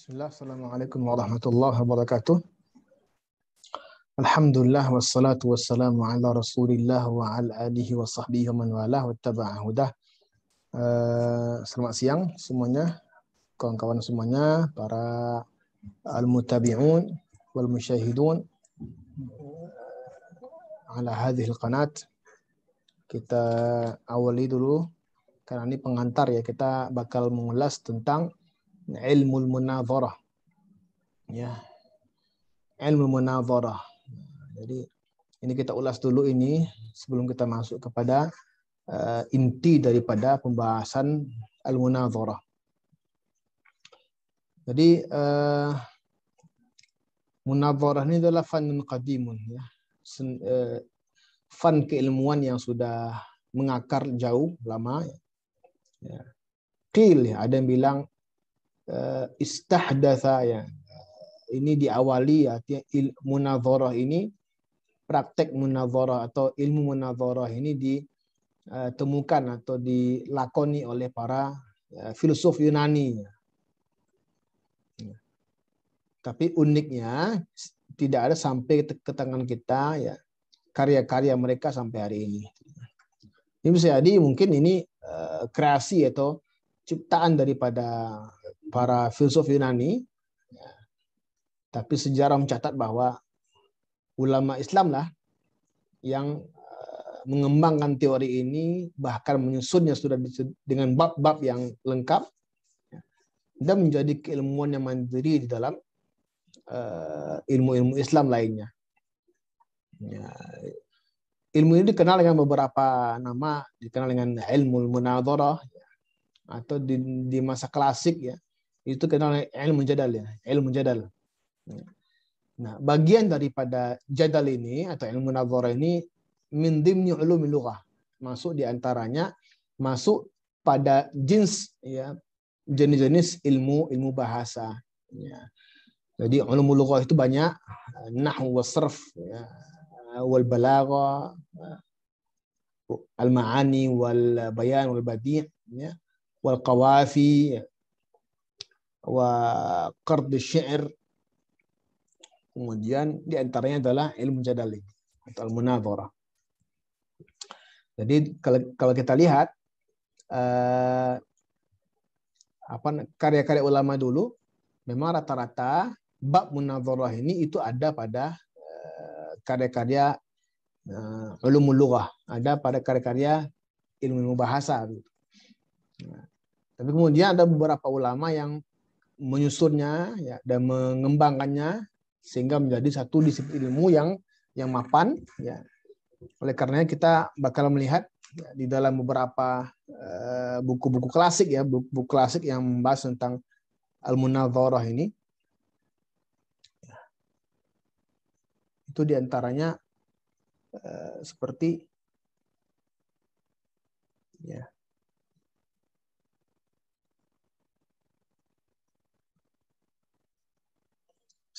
Bismillah, Assalamualaikum warahmatullahi wabarakatuh. Alhamdulillah wassalatu wassalamu ala Rasulillah wa ala alihi wa sahbihi wa man walah wa taba'a hudah. Selamat siang semuanya, kawan-kawan semuanya, para al-mutabi'un wal musyahidun ala hadhil qanat. Kita awali dulu karena ini pengantar ya, kita bakal mengulas tentang ilmu munadharah. Ya, ilmu munadharah. Jadi ini kita ulas dulu ini sebelum kita masuk kepada inti daripada pembahasan al-munadharah. Jadi munadharah ini adalah fanun qadimun ya. Fan keilmuan yang sudah mengakar jauh lama ya. Qil ya, ada yang bilang istahdatsa ya. Ini diawali ya, munadharah ini, praktek munadharah atau ilmu munadharah ini ditemukan atau dilakoni oleh para filsuf Yunani. Tapi uniknya tidak ada sampai ke tangan kita ya karya-karya mereka sampai hari ini. Ini bisa jadi mungkin ini kreasi atau ciptaan daripada para filsuf Yunani. Tapi sejarah mencatat bahwa ulama Islam lah yang mengembangkan teori ini, bahkan menyusunnya sudah dengan bab-bab yang lengkap dan menjadi keilmuan yang mandiri di dalam ilmu-ilmu Islam lainnya. Ya, ilmu ini dikenal dengan beberapa nama, dikenal dengan ilmu munadharah atau di masa klasik ya itu kenal ilmu jadal ya, ilmu jadal. Nah, bagian daripada jadal ini atau ilmu munadharah ini min dhimni ulumil lughah, masuk di antaranya masuk pada jenis ya, jenis-jenis ilmu bahasa ya. Jadi ulumul lughah itu banyak, nahwu was sarf ya, wal balaghah, al maani wal bayan wal badi' ya, wal qawafi wa qard asy-syi'r. Kemudian di antaranya adalah ilmu jadal ini atau al-munadharah. Jadi kalau kita lihat karya-karya ulama dulu, memang rata-rata bab munadharah ini itu ada pada karya-karya ulumul lughah, ada pada karya-karya ilmu bahasa. Nah, tapi kemudian ada beberapa ulama yang menyusunnya ya, dan mengembangkannya sehingga menjadi satu disiplin ilmu yang mapan ya. Oleh karenanya kita bakal melihat ya, di dalam beberapa buku-buku klasik ya, buku klasik yang membahas tentang al-munadharah ini. Itu diantaranya seperti ya,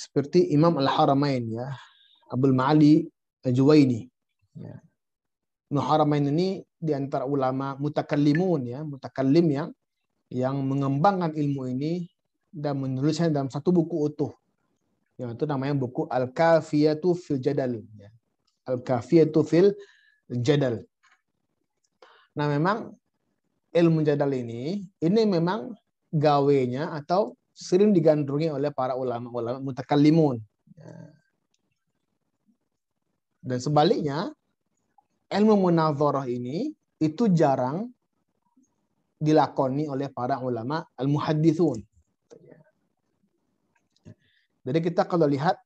seperti Imam Al-Haramain ya, Abdul Ma'ali Al-Juwaini. Ya. Ibnu Haramain ini di antara ulama mutakallimun ya, mutakallim yang mengembangkan ilmu ini dan menulisnya dalam satu buku utuh. Yang itu namanya buku Al-Kafiyatu fil Jadal ya. Al-Kafiyatu fil Jadal. Nah, memang ilmu jadal ini memang gawenya atau sering digandrungi oleh para ulama-ulama mutakallimun. Dan sebaliknya, ilmu munadharah ini itu jarang dilakoni oleh para ulama al-muhadditsun. Jadi kita kalau lihat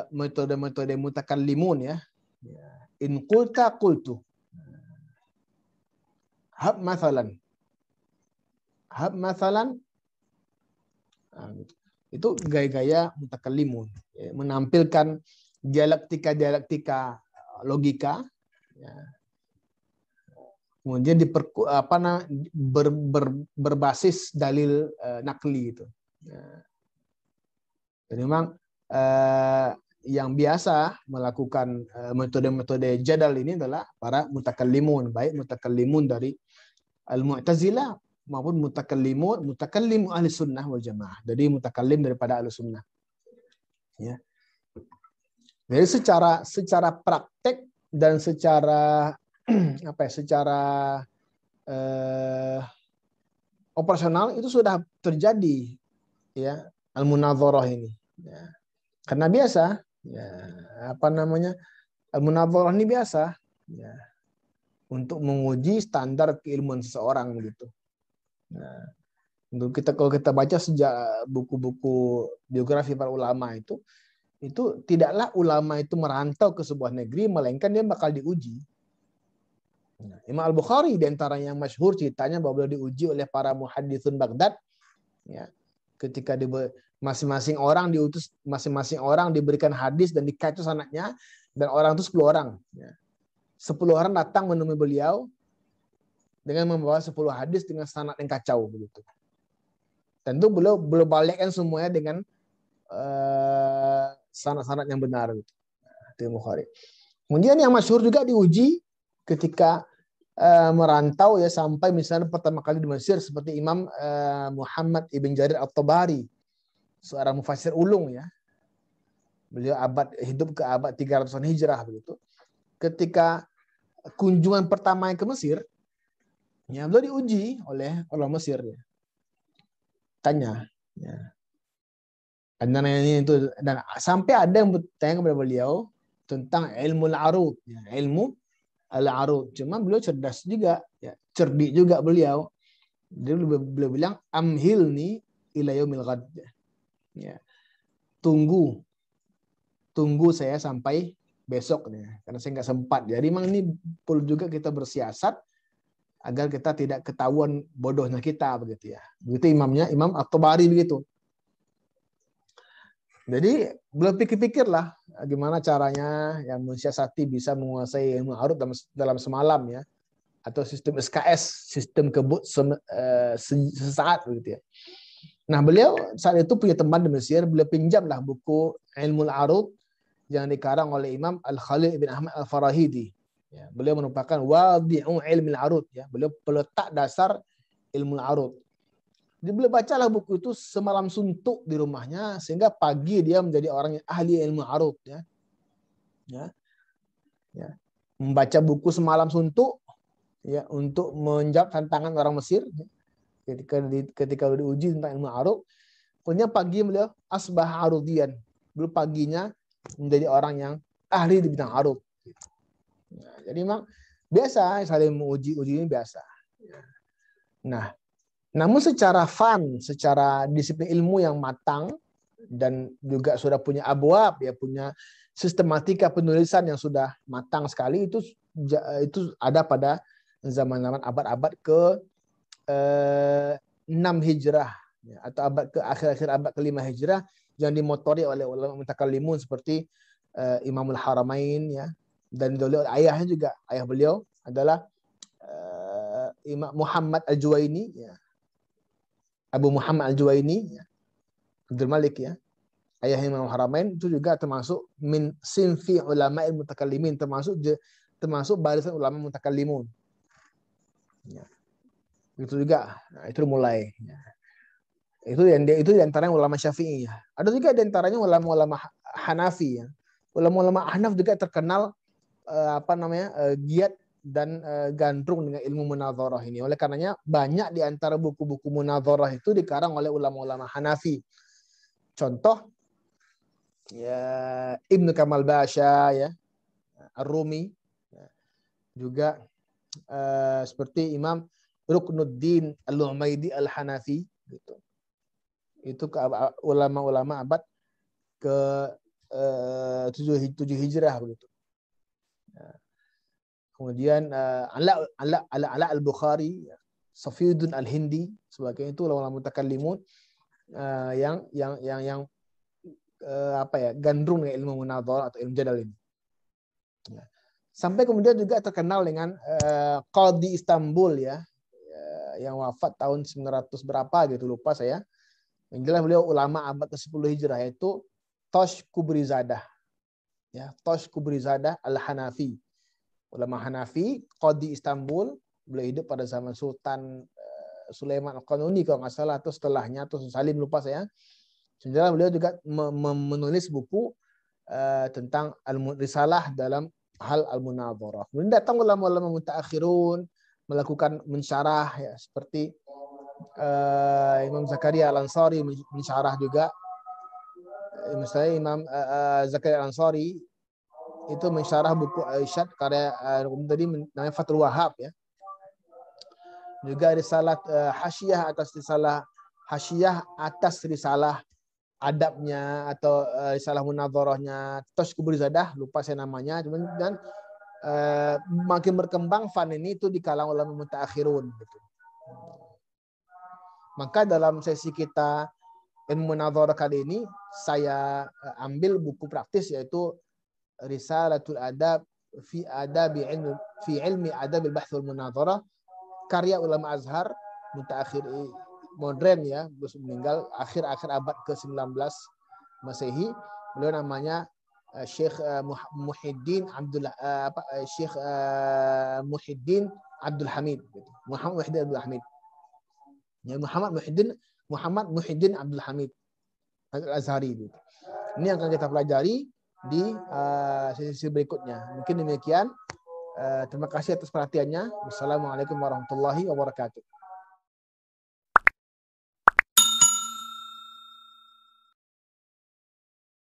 metode-metode mutakallimun ya, in qulta qultu. Hab mathalan. Itu gaya-gaya mutakallimun ya, menampilkan dialektika logika ya. Kemudian berbasis dalil nakli itu ya. Jadi memang yang biasa melakukan metode-metode jadal ini adalah para mutakallimun, baik mutakallimun dari al-Mu'tazilah maupun mutakallim ahli sunnah wal jamaah. Jadi mutakallim daripada ahli sunnah. Ya. Jadi secara praktek dan secara apa ya, secara operasional itu sudah terjadi ya al-munadharah ini. Ya. Karena biasa ya, apa namanya? Al-munadharah ini biasa ya, untuk menguji standar keilmuan seseorang begitu. Nah, kalau kita baca sejak buku-buku biografi para ulama itu tidaklah ulama itu merantau ke sebuah negeri, melainkan dia bakal diuji. Nah, Imam Al-Bukhari di antara yang masyhur ceritanya bahwa beliau diuji oleh para muhadditsun Baghdad. Ya, ketika masing-masing orang diberikan hadis dan dikacu sanadnya, dan orang itu 10 orang. Ya. 10 orang datang menemui beliau dengan membawa 10 hadis dengan sanad yang kacau begitu. Tentu beliau balikkan semuanya dengan sanad-sanad yang benar gitu. Itu Bukhari. Kemudian yang masyhur juga diuji ketika merantau ya, sampai misalnya pertama kali di Mesir seperti Imam Muhammad ibn Jarir At-Tabari, seorang mufassir ulung ya. Beliau hidup ke abad 300-an Hijrah begitu. Ketika kunjungan pertama ke Mesir, ya beliau diuji oleh orang Mesir ya. Tanya ya. Dan sampai ada yang bertanya kepada beliau tentang ilmu al-arud ya, ilmu al-arud. Cuma beliau cerdas juga ya, cerdik juga beliau. Dia beliau bilang amhilni ila yaumil ghad. Ya. Tunggu saya sampai besok nih, karena saya nggak sempat. Jadi memang ini perlu juga kita bersiasat agar kita tidak ketahuan bodohnya kita begitu ya. Begitu Imam At-Tabari begitu. Jadi belum pikir-pikirlah gimana caranya yang mensiasati bisa menguasai ilmu arud dalam semalam ya, atau sistem SKS, sistem kebut sesaat begitu ya. Nah, beliau saat itu punya teman di Mesir, beliau pinjamlah buku Ilmu Arud yang dikarang oleh Imam Al-Khalil bin Ahmad Al-Farahidi. Ya, beliau merupakan wadi'u ilmi al-arud ya, beliau peletak dasar ilmu al-arud. Jadi beliau bacalah buku itu semalam suntuk di rumahnya sehingga pagi dia menjadi orang yang ahli ilmu arud ya. Ya. Membaca buku semalam suntuk ya untuk menjawab tantangan orang Mesir ya. Ketika diuji tentang ilmu arud, kemudian pagi beliau asbah arudian. Beliau paginya menjadi orang yang ahli di bidang arud. Nah, jadi memang biasa saling menguji ini biasa. Nah, namun secara secara disiplin ilmu yang matang dan juga sudah punya abwab ya, punya sistematika penulisan yang sudah matang sekali, itu ada pada zaman-zaman abad-abad ke 6 Hijrah ya, atau akhir-akhir abad ke-5 Hijrah yang dimotori oleh ulama mutakallimun seperti Imamul Haramain ya, dan ayahnya juga, ayah beliau adalah Imam Muhammad Al-Juwaini ya. Abu Muhammad Al-Juwaini ya. Abdul Malik ya. Ayah Imam Haramain itu juga termasuk min sinfi ulama mutakallimin, termasuk barisan ulama mutakallimun. Ya. Itu juga. Nah, itu mulai ya. Itu di antaranya ulama Syafi'i ya. Ada juga di antaranya ulama-ulama Hanafi ya. Ulama-ulama Hanaf juga terkenal giat dan gandrung dengan ilmu munadharah ini. Oleh karenanya banyak di antara buku-buku munadharah itu dikarang oleh ulama-ulama Hanafi. Contoh ya Ibnu Kamal Basha ya, Ar-Rumi ya. Juga seperti Imam Ruknuddin Al-Umaidi Al-Hanafi gitu. Itu ulama-ulama abad ke 7 Hijrah begitu. Ya. Kemudian Ala Al-Bukhari, Safiyuddin Al-Hindi, sebagainya, itu ulama mutakallimun yang gandrung dengan ilmu munadharah atau ilmu jadal ini. Ya. Sampai kemudian juga terkenal dengan Qadhi Istanbul ya, yang wafat tahun 900 berapa gitu, lupa saya. Yang jelas beliau ulama abad ke-10 Hijrah, yaitu Tosh Kubrizadah. Ya, Tosh Kubrizadah Al-Hanafi. Ulama Hanafi, Qadhi Istanbul, beliau hidup pada zaman Sultan Sulaiman Al-Qanuni kalau nggak salah, atau setelahnya atau Salim, lupa saya. Sebenarnya beliau juga menulis buku tentang risalah dalam hal al-munadharah. Kemudian datang ulama-ulama mutaakhirun melakukan mensyarah ya, seperti Imam Zakaria Al-Ansari mensyarah juga. Misalnya Imam Zakaria Al-Ansari itu mensyarah buku Irsyad karya tadi namanya Fathul Wahhab ya. Juga risalah hasyiah atas risalah adabnya atau risalah munadharahnya Tashkubul Zadah, lupa saya namanya, dan makin berkembang fan ini itu di kalangan ulama mutaakhirun gitu. Maka dalam sesi kita ilmu munadharah kali ini saya ambil buku praktis yaitu Risalatul Adab fi ilmi adab al-bahth wal munadharah, karya ulama Azhar mutaakhir modern ya, meninggal akhir abad ke-19 Masehi. Beliau namanya Syekh Muhyiddin Abdul Hamid. Muhammad Muhyiddin Abdul Hamid. Ya, Muhammad Muhyiddin Abdul Hamid Al-Azhari. Ini yang akan kita pelajari di sesi berikutnya. Mungkin demikian. Terima kasih atas perhatiannya. Wassalamualaikum warahmatullahi wabarakatuh.